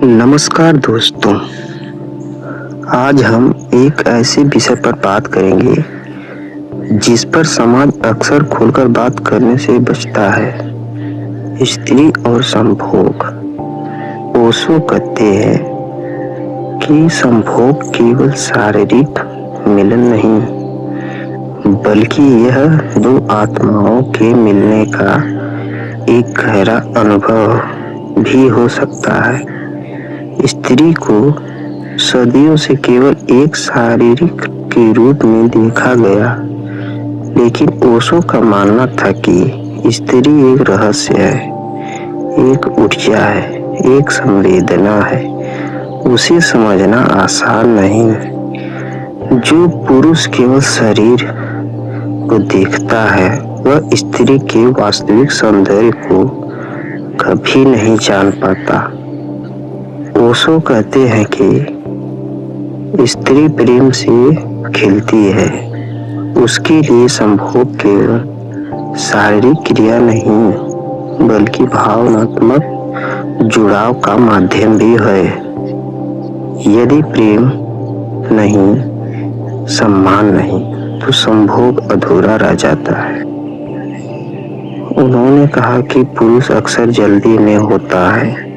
नमस्कार दोस्तों। आज हम एक ऐसे विषय पर बात करेंगे जिस पर समाज अक्सर खुलकर बात करने से बचता है, स्त्री और संभोग। ओशो कहते हैं कि संभोग केवल शारीरिक मिलन नहीं, बल्कि यह दो आत्माओं के मिलने का एक गहरा अनुभव भी हो सकता है। स्त्री को सदियों से केवल एक शारीरिक के रूप में देखा गया, लेकिन ओशो का मानना था कि स्त्री एक रहस्य है, एक ऊर्जा है, एक संवेदना है। उसे समझना आसान नहीं। जो पुरुष केवल शरीर को देखता है, वह स्त्री के वास्तविक सौंदर्य को कभी नहीं जान पाता। ओशो कहते हैं कि स्त्री प्रेम से खिलती है। उसके लिए संभोग केवल शारीरिक क्रिया नहीं, बल्कि भावनात्मक जुड़ाव का माध्यम भी है। यदि प्रेम नहीं, सम्मान नहीं, तो संभोग अधूरा रह जाता है। उन्होंने कहा कि पुरुष अक्सर जल्दी में होता है,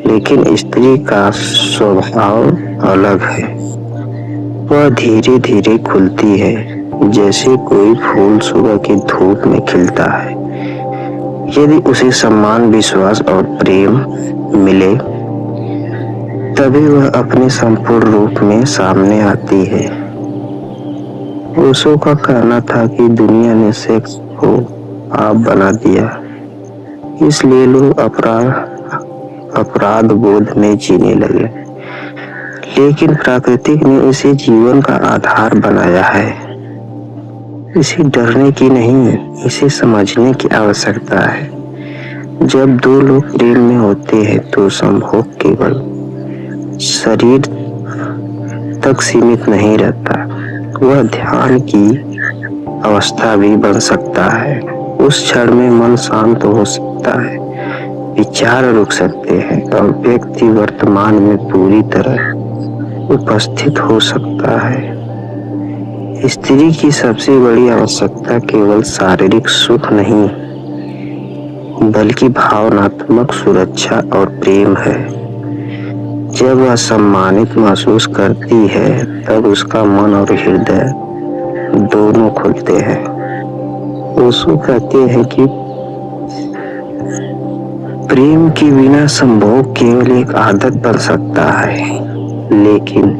लेकिन स्त्री का स्वभाव अलग है। वह धीरे धीरे खुलती है, जैसे कोई फूल सुबह की धूप में खिलता है। यदि उसे सम्मान, विश्वास और प्रेम मिले, तभी वह अपने संपूर्ण रूप में सामने आती है। ओशो का कहना था कि दुनिया ने सेक्स को पाप बना दिया, इसलिए लोग अपराध बोध में जीने लगे, लेकिन प्रकृति ने इसे जीवन का आधार बनाया है। इसे डरने की नहीं, इसे समझने की आवश्यकता है। जब दो लोग प्रेम में होते हैं तो संभोग केवल शरीर तक सीमित नहीं रहता, वह ध्यान की अवस्था भी बन सकता है। उस क्षण में मन शांत हो सकता है, विचार रुक सकते हैं और व्यक्ति वर्तमान में पूरी तरह उपस्थित हो सकता है। स्त्री की सबसे बड़ी आवश्यकता केवल शारीरिक सुख नहीं, बल्कि भावनात्मक सुरक्षा और प्रेम है। जब वह सम्मानित महसूस करती है, तब उसका मन और हृदय दोनों खुलते हैं। ओशो कहते हैं कि प्रेम के बिना संभोग केवल एक आदत बन सकता है, लेकिन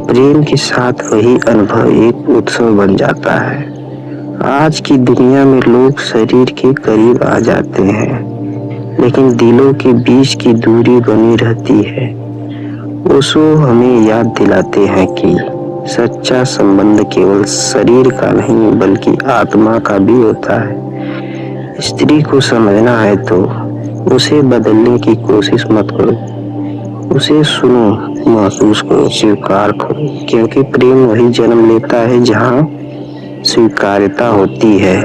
प्रेम के साथ वही अनुभव एक उत्सव बन जाता है। आज की दुनिया में लोग शरीर के करीब आ जाते हैं, लेकिन दिलों के बीच की दूरी बनी रहती है। ओशो हमें याद दिलाते हैं कि सच्चा संबंध केवल शरीर का नहीं, बल्कि आत्मा का भी होता है। स्त्री को समझना है तो उसे बदलने की कोशिश मत करो। उसे सुनो, महसूस करो, स्वीकार करो, क्योंकि प्रेम वही जन्म लेता है जहाँ स्वीकार्यता होती है।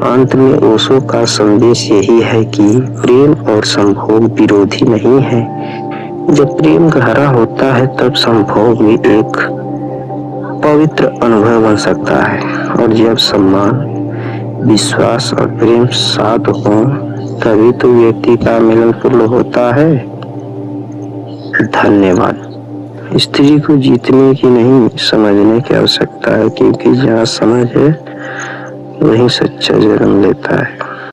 अंत में ओशो का संदेश यही है कि प्रेम और संभोग विरोधी नहीं है। जब प्रेम गहरा होता है, तब संभोग भी एक पवित्र अनुभव बन सकता है, और जब सम्मान, विश्वास और प्रेम साथ हो, तभी तो व्यक्ति का मिलन पूर्ण होता है। धन्यवाद। स्त्री को जीतने की नहीं, समझने की आवश्यकता है, क्योंकि जहाँ समझ है वहीं सच्चा जन्म लेता है।